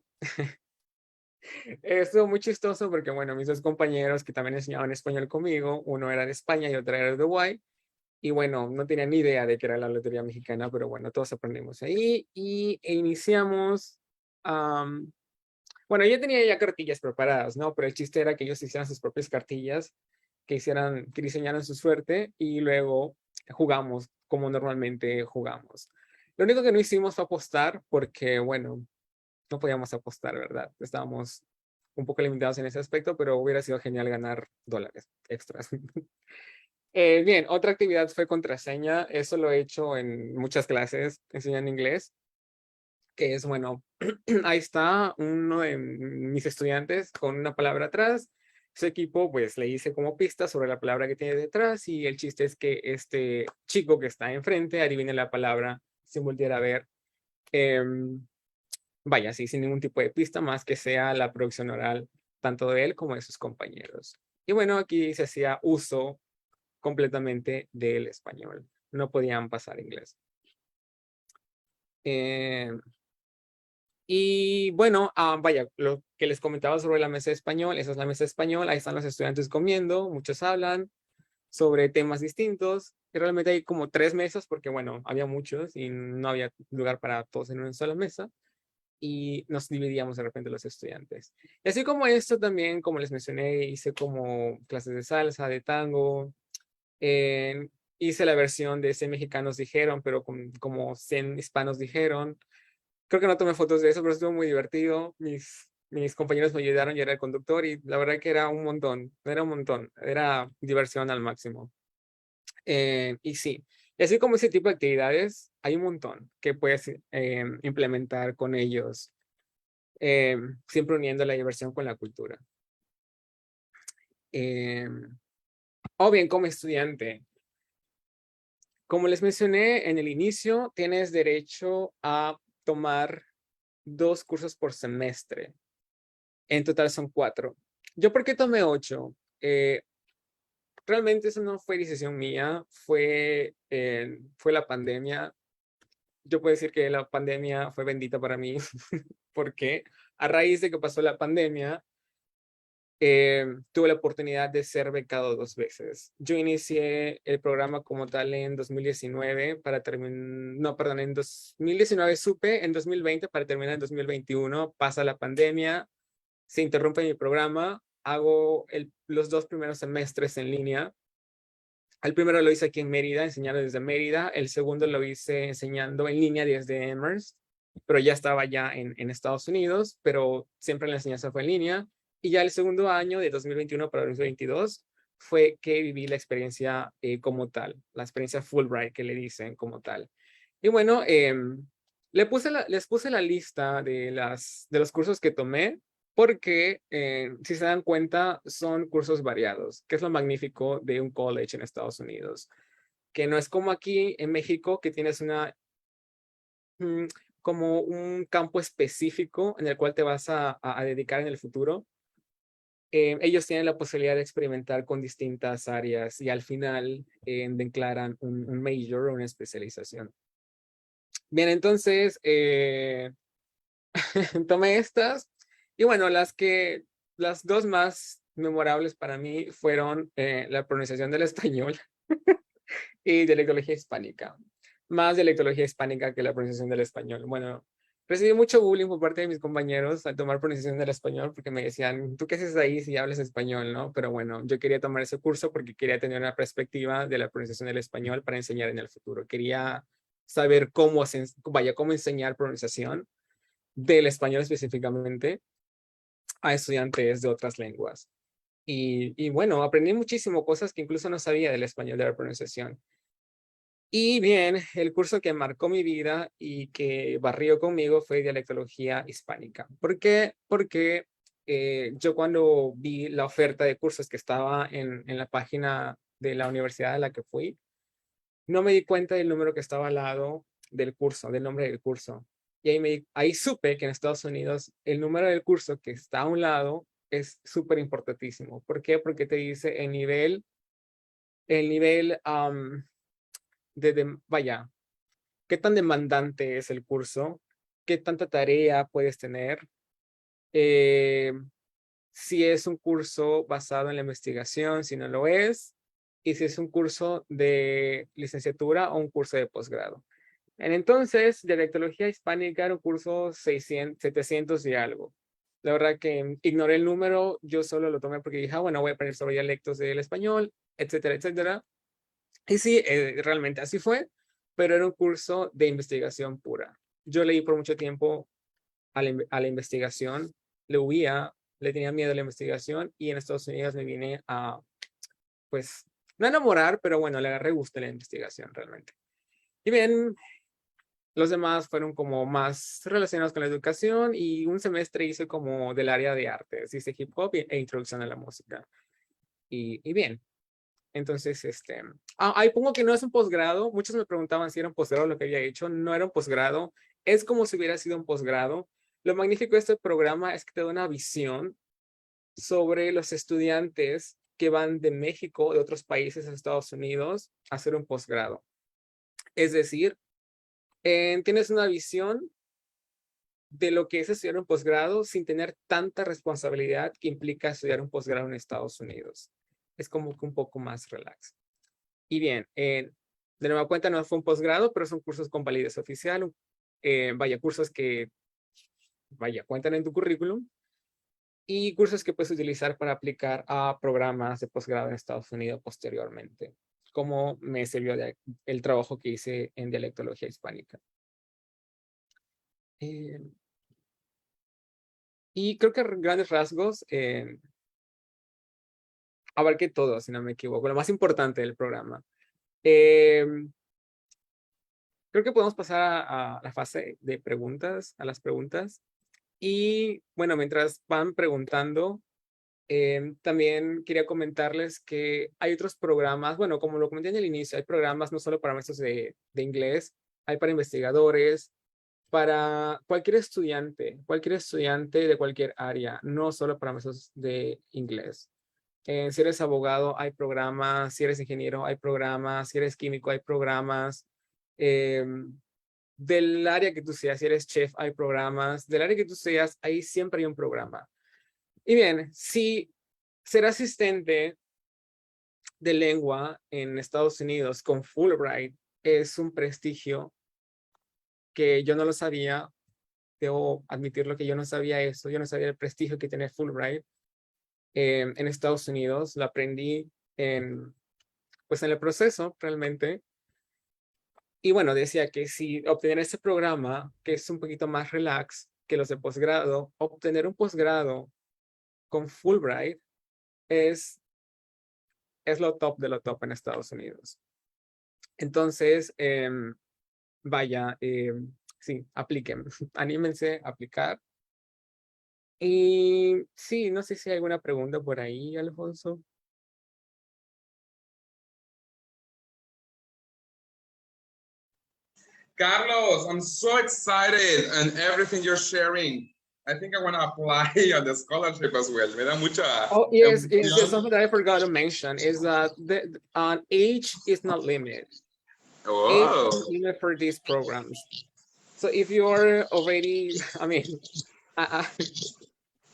Estuvo muy chistoso porque, bueno, mis dos compañeros que también enseñaban español conmigo, uno era de España y otro era de Uruguay, y bueno, no tenía ni idea de qué era la Lotería Mexicana, pero bueno, todos aprendimos ahí e iniciamos... Bueno, yo tenía ya cartillas preparadas, ¿no? Pero el chiste era que ellos hicieran sus propias cartillas, que diseñaran su suerte y luego jugamos como normalmente jugamos. Lo único que no hicimos fue apostar porque, bueno, no podíamos apostar, ¿verdad? Estábamos un poco limitados en ese aspecto, pero hubiera sido genial ganar dólares extras. Bien, otra actividad fue contraseña. Eso lo he hecho en muchas clases, enseñando inglés, que es, bueno, ahí está uno de mis estudiantes con una palabra atrás. Su equipo, pues, le hice como pista sobre la palabra que tiene detrás y el chiste es que este chico que está enfrente adivine la palabra sin voltear a ver. Vaya, sí, sin ningún tipo de pista más que sea la producción oral, tanto de él como de sus compañeros. Y bueno, aquí se hacía uso completamente del español. No podían pasar inglés. Y bueno, vaya, lo que les comentaba sobre la mesa de español, esa es la mesa de español, ahí están los estudiantes comiendo, muchos hablan sobre temas distintos, y realmente hay como 3 mesas porque bueno, había muchos y no había lugar para todos en una sola mesa y nos dividíamos de repente los estudiantes. Y así como esto también, como les mencioné, hice como clases de salsa, de tango, hice la versión de 100 mexicanos dijeron, pero como 100 hispanos dijeron. Creo que no tomé fotos de eso, pero estuvo muy divertido. Mis compañeros me ayudaron, yo era el conductor y la verdad que era un montón, era diversión al máximo. Y sí, y así como ese tipo de actividades, hay un montón que puedes implementar con ellos, siempre uniendo la diversión con la cultura. O bien, como estudiante, como les mencioné en el inicio, tienes derecho a tomar 2 cursos por semestre. En total son 4. ¿Yo por qué tomé 8? Realmente eso no fue decisión mía, fue la pandemia. Yo puedo decir que la pandemia fue bendita para mí, porque a raíz de que pasó la pandemia, tuve la oportunidad de ser becado 2 veces. Yo inicié el programa como tal en 2019 para terminar, no, perdón, en 2019 supe, en 2020 para terminar en 2021, pasa la pandemia, se interrumpe mi programa, hago los 2 primeros semestres en línea. El primero lo hice aquí en Mérida, enseñando desde Mérida. El segundo lo hice enseñando en línea desde Amherst, pero ya estaba ya en Estados Unidos, pero siempre la enseñanza fue en línea. Y ya el segundo año, de 2021 para 2022, fue que viví la experiencia como tal, la experiencia Fulbright que le dicen como tal. Y bueno, les puse la lista de los cursos que tomé porque, si se dan cuenta, son cursos variados, que es lo magnífico de un college en Estados Unidos, que no es como aquí en México, que tienes mm, como un campo específico en el cual te vas a dedicar en el futuro. Ellos tienen la posibilidad de experimentar con distintas áreas y al final declaran un major o una especialización. Bien, entonces, tomé estas y bueno, las 2 más memorables para mí fueron la pronunciación del español y de la ideología hispánica. más dialectología hispánica que la pronunciación del español. Bueno, recibí mucho bullying por parte de mis compañeros al tomar pronunciación del español porque me decían, ¿tú qué haces ahí si hablas español, no? Pero bueno, yo quería tomar ese curso porque quería tener una perspectiva de la pronunciación del español para enseñar en el futuro. Quería saber cómo enseñar pronunciación del español específicamente a estudiantes de otras lenguas. Y bueno, aprendí muchísimo cosas que incluso no sabía del español de la pronunciación. Y bien, el curso que marcó mi vida y que barrió conmigo fue dialectología hispánica. ¿Por qué? Porque yo cuando vi la oferta de cursos que estaba en la página de la universidad a la que fui, no me di cuenta del número que estaba al lado del curso, del nombre del curso. Y ahí supe que en Estados Unidos el número del curso que está a un lado es súper importantísimo. ¿Por qué? Porque te dice el nivel vaya, qué tan demandante es el curso, qué tanta tarea puedes tener, eh, si es un curso basado en la investigación, si no lo es, y si es un curso de licenciatura o un curso de posgrado. Entonces, dialectología hispánica era un curso 700 y algo. La verdad que ignoré el número, yo solo lo tomé porque dije, bueno, voy a aprender sobre dialectos del español, etcétera, etcétera. Y sí, realmente así fue, pero era un curso de investigación pura. Yo leí por mucho tiempo a la investigación, le huía, le tenía miedo a la investigación y en Estados Unidos me vine a, pues, no enamorar, pero bueno, le agarré gusto a la investigación realmente. Y bien, los demás fueron como más relacionados con la educación y un semestre hice como del área de artes, hice hip hop e introducción a la música. Y bien, entonces, ahí pongo que no es un posgrado. Muchos me preguntaban si era un posgrado lo que había hecho. No era un posgrado. Es como si hubiera sido un posgrado. Lo magnífico de este programa es que te da una visión sobre los estudiantes que van de México, de otros países a Estados Unidos, a hacer un posgrado. Es decir, tienes una visión de lo que es estudiar un posgrado sin tener tanta responsabilidad que implica estudiar un posgrado en Estados Unidos. Es como que un poco más relax. Y bien, de nueva cuenta no fue un posgrado, pero son cursos con validez oficial. Vaya, cursos que, vaya, cuentan en tu currículum. Y cursos que puedes utilizar para aplicar a programas de posgrado en Estados Unidos posteriormente. Como me sirvió el trabajo que hice en dialectología hispánica. Y creo que a grandes rasgos abarqué todo, si no me equivoco. Lo más importante del programa. Creo que podemos pasar a la fase de preguntas, a las preguntas. Y bueno, mientras van preguntando, también quería comentarles que hay otros programas, bueno, como lo comenté en el inicio, hay programas no solo para maestros de inglés, hay para investigadores, para cualquier estudiante de cualquier área, no solo para maestros de inglés. Si eres abogado, hay programas, si eres ingeniero, hay programas, si eres químico, hay programas. Del área que tú seas, si eres chef, hay programas. Del área que tú seas, ahí siempre hay un programa. Y bien, si ser asistente de lengua en Estados Unidos con Fulbright es un prestigio que yo no lo sabía. Debo admitirlo que yo no sabía eso. Yo no sabía el prestigio que tiene Fulbright en Estados Unidos. Lo aprendí pues en el proceso realmente. Y bueno, decía que si obtener ese programa, que es un poquito más relax que los de posgrado, obtener un posgrado con Fulbright es lo top de lo top en Estados Unidos. Entonces, vaya, sí, apliquen, anímense a aplicar. Y sí, no sé si hay alguna pregunta por ahí, Alfonso. Carlos, I'm so excited and everything you're sharing. I think I want to apply on the scholarship as well. Me da mucha Oh, yes, emoción. something that I forgot to mention is that age is not limited. Age is not limit for these programs. So if you are already, I mean,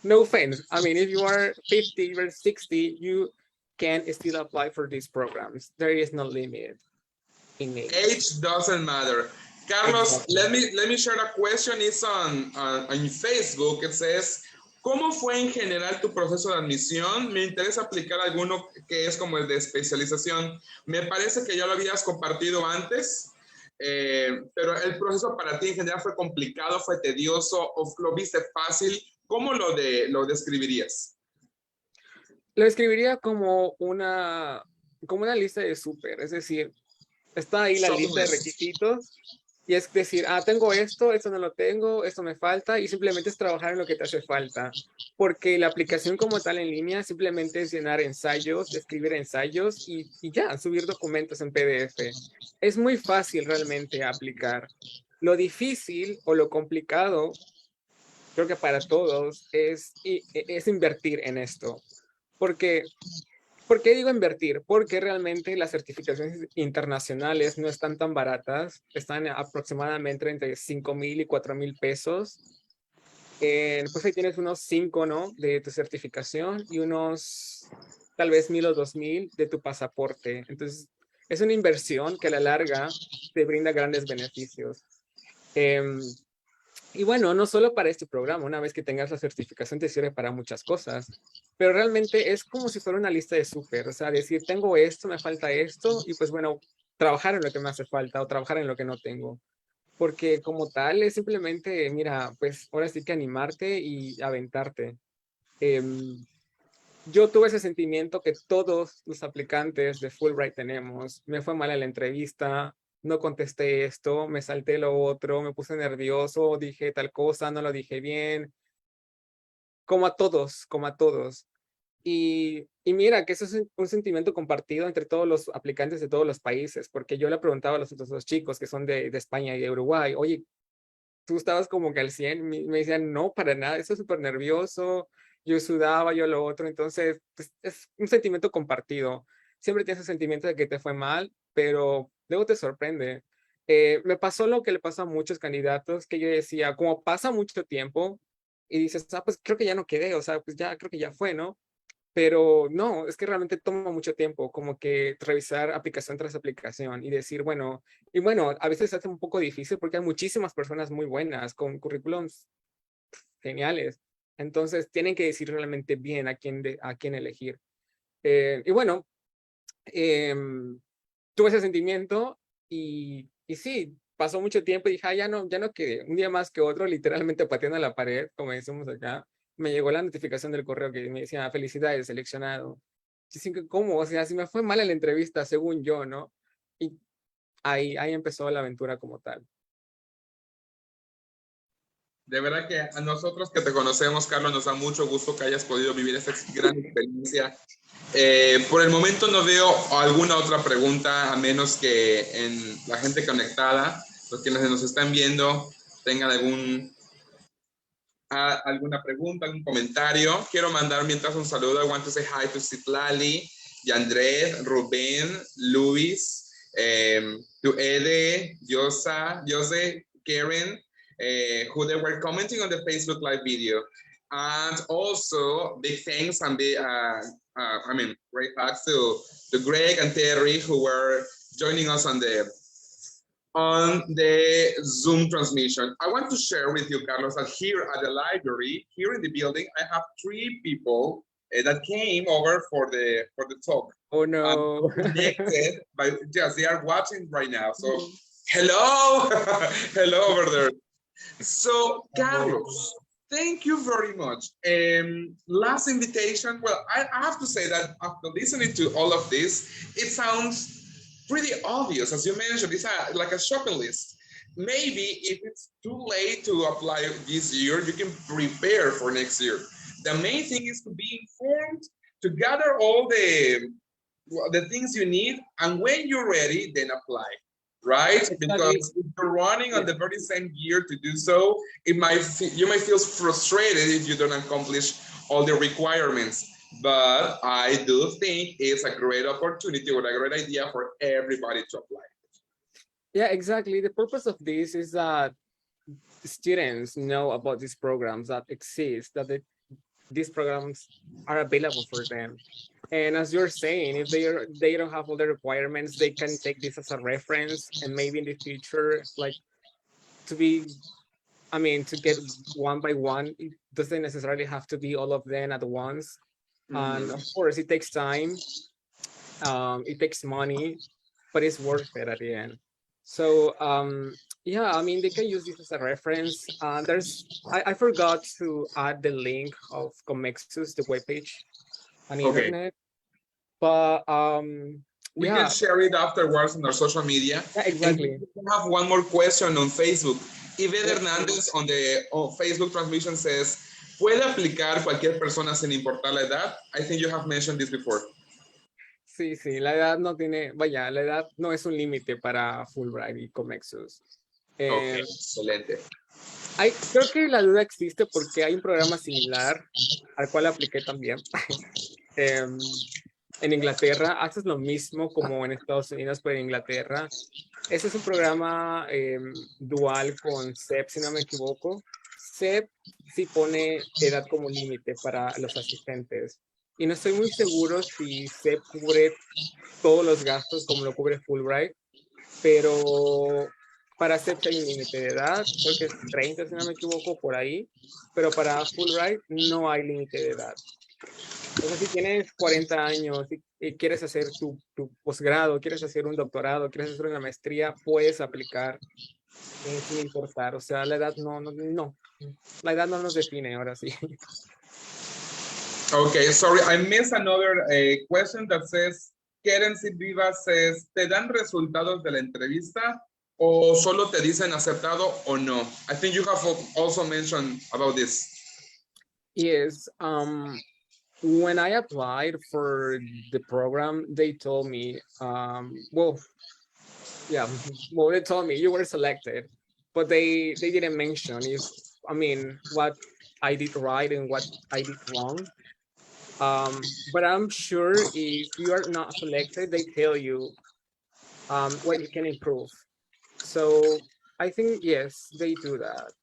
no offense. I mean, if you are 50 or 60, you can still apply for these programs. There is no limit. in age. Age doesn't matter. Carlos, Exactly. let me share a question. It's on Facebook. It says, ¿cómo fue en general tu proceso de admisión? Me interesa aplicar alguno que es como el de especialización. Me parece que ya lo habías compartido antes, pero el proceso para ti en general fue complicado, fue tedioso o lo viste fácil. ¿Cómo lo describirías? Lo escribiría como una lista de súper, es decir, está ahí la Shopping lista de list. requisitos y es decir, tengo esto no lo tengo, esto me falta y simplemente es trabajar en lo que te hace falta. Porque la aplicación como tal en línea simplemente es llenar ensayos, escribir ensayos y ya, subir documentos en PDF. Es muy fácil realmente aplicar. Lo difícil o lo complicado, creo que para todos, es invertir en esto. Porque ¿Por qué digo invertir? Porque realmente las certificaciones internacionales no están tan baratas, están aproximadamente entre 5,000 y 4,000 pesos. Pues ahí tienes unos 5, ¿no? De tu certificación y unos tal vez 1,000 o 2,000 de tu pasaporte. Entonces, es una inversión que a la larga te brinda grandes beneficios. Y bueno, no solo para este programa, una vez que tengas la certificación te sirve para muchas cosas, pero realmente es como si fuera una lista de súper, o sea, decir, tengo esto, me falta esto, y pues bueno, trabajar en lo que me hace falta o trabajar en lo que no tengo, porque como tal es simplemente, mira, pues ahora sí que animarte y aventarte. Yo tuve ese sentimiento que todos los aplicantes de Fulbright tenemos. Me fue mal en la entrevista, no contesté esto, me salté lo otro, me puse nervioso, dije tal cosa, no lo dije bien, como a todos, como a todos. Y mira, que eso es un sentimiento compartido entre todos los aplicantes de todos los países, porque yo le preguntaba a los otros dos chicos que son de España y de Uruguay, oye, tú estabas como que al 100, me decían, no, para nada, estoy súper nervioso, yo sudaba, yo lo otro, entonces pues, es un sentimiento compartido. Siempre tienes ese sentimiento de que te fue mal, pero luego te sorprende. Me pasó lo que le pasa a muchos candidatos, que yo decía, como pasa mucho tiempo y dices, pues creo que ya no quedé, o sea, pues ya creo que ya fue, ¿no? Pero no, es que realmente toma mucho tiempo, como que revisar aplicación tras aplicación y decir, bueno, y bueno, a veces se hace un poco difícil porque hay muchísimas personas muy buenas con currículums geniales. Entonces tienen que decir realmente bien a quién elegir. Y bueno, em, tuve ese sentimiento y sí, pasó mucho tiempo y dije, ya no quedé. Un día más que otro, literalmente pateando la pared, como decimos acá, me llegó la notificación del correo que me decía, felicidades, seleccionado. Y sí, ¿cómo? O sea, si me fue mal en la entrevista, según yo, ¿no? Y ahí empezó la aventura como tal. De verdad que a nosotros que te conocemos, Carlos, nos da mucho gusto que hayas podido vivir esta gran experiencia. Por el momento no veo alguna otra pregunta, a menos que en la gente conectada, los quienes nos están viendo, tengan alguna pregunta, algún comentario. Quiero mandar mientras un saludo. I want to say hi to Citlali, Yandred, Rubén, Luis, to Ede, Jose, Karen, who they were commenting on the Facebook Live video. And also, big thanks and great thanks to Greg and Terry, who were joining us on the Zoom transmission. I want to share with you, Carlos, that here at the library, here in the building, I have 3 people that came over for the talk. Oh no. Connected by, yes, they are watching right now. So hello, hello over there. So Carlos, thank you very much. Last invitation. Well, I have to say that after listening to all of this, it sounds pretty obvious. As you mentioned, it's like a shopping list. Maybe if it's too late to apply this year, you can prepare for next year. The main thing is to be informed, to gather all the things you need, and when you're ready, then apply. Right? Exactly. Because if you're running on the very same year to do so, you might feel frustrated if you don't accomplish all the requirements. But I do think it's a great opportunity or a great idea for everybody to apply. Yeah, exactly. The purpose of this is that students know about these programs that exist, that these programs are available for them. And as you're saying, if they don't have all the requirements, they can take this as a reference, and maybe in the future, like to be, I mean, to get one by one, it doesn't necessarily have to be all of them at once. And of course, it takes time, it takes money, but it's worth it at the end. So yeah, I mean, they can use this as a reference. I forgot to add the link of Comexus, the webpage on Okay. internet, but We yeah, can share it afterwards on our social media. yeah, And exactly. we have one more question on Facebook. Yvette Hernández on the Facebook transmission says, ¿puede aplicar cualquier persona sin importar la edad? I think you have mentioned this before. Sí, sí, la edad no tiene, vaya, la edad no es un límite para Fulbright y Comexus. Okay, excelente. Creo que la duda existe porque hay un programa similar al cual apliqué también. En Inglaterra haces lo mismo como en Estados Unidos, pero en Inglaterra. Ese es un programa dual con CEP, si no me equivoco. CEP sí pone edad como límite para los asistentes. Y no estoy muy seguro si CEP cubre todos los gastos como lo cubre Fulbright, pero para CEP hay un límite de edad, creo que es 30 si no me equivoco, por ahí, pero para Fulbright no hay límite de edad. O sea, si tienes 40 años y quieres hacer tu posgrado, quieres hacer un doctorado, quieres hacer una maestría, puedes aplicar sin importar. O sea, la edad no, la edad no nos define ahora sí. Okay, sorry, I missed another question that says, Keren Silviva says, ¿te dan resultados de la entrevista o solo te dicen aceptado o no? I think you have also mentioned about this. Yes, when I applied for the program, they told me, they told me you were selected, but they didn't mention what I did right and what I did wrong. But I'm sure if you are not selected, they tell you what you can improve. So I think, yes, they do that,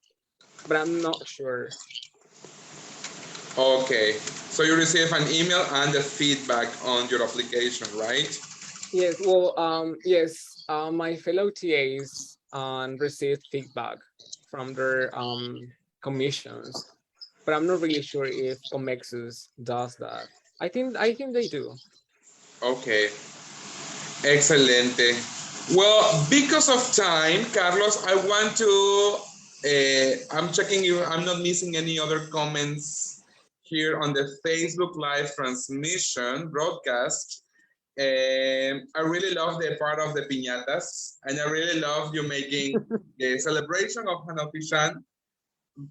but I'm not sure. Okay, so you receive an email and the feedback on your application, right? Yes, well, yes, my fellow TAs received feedback from their commissions, but I'm not really sure if Comexus does that. I think they do. Okay, excelente. Well, because of time, Carlos, I want to, I'm checking you, I'm not missing any other comments here on the Facebook live transmission broadcast. I really love the part of the piñatas, and I really love you making the celebration of Hanaupishan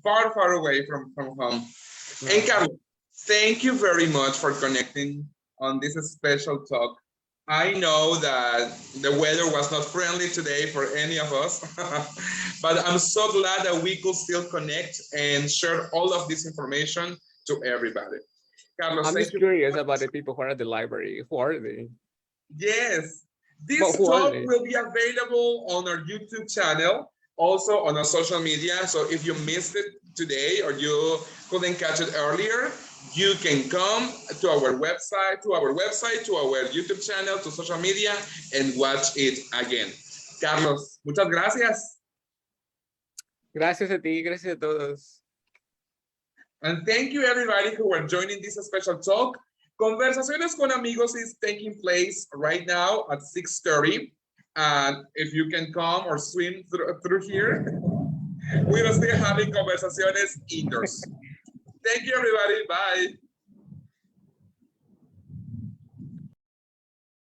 far, far away from home. And Carlos, thank you very much for connecting on this special talk. I know that the weather was not friendly today for any of us, but I'm so glad that we could still connect and share all of this information to everybody. Carlos, I'm just curious about the people who are at the library. Who are they? Yes, this talk will be available on our YouTube channel, also on our social media. So if you missed it today or you couldn't catch it earlier, you can come to our website, to our YouTube channel, to social media, and watch it again. Carlos, muchas gracias. Gracias a ti, gracias a todos. And thank you everybody who are joining this special talk. Conversaciones con Amigos is taking place right now at 6:30. And if you can come or swim through here, we will still having conversaciones indoors. Thank you, everybody. Bye.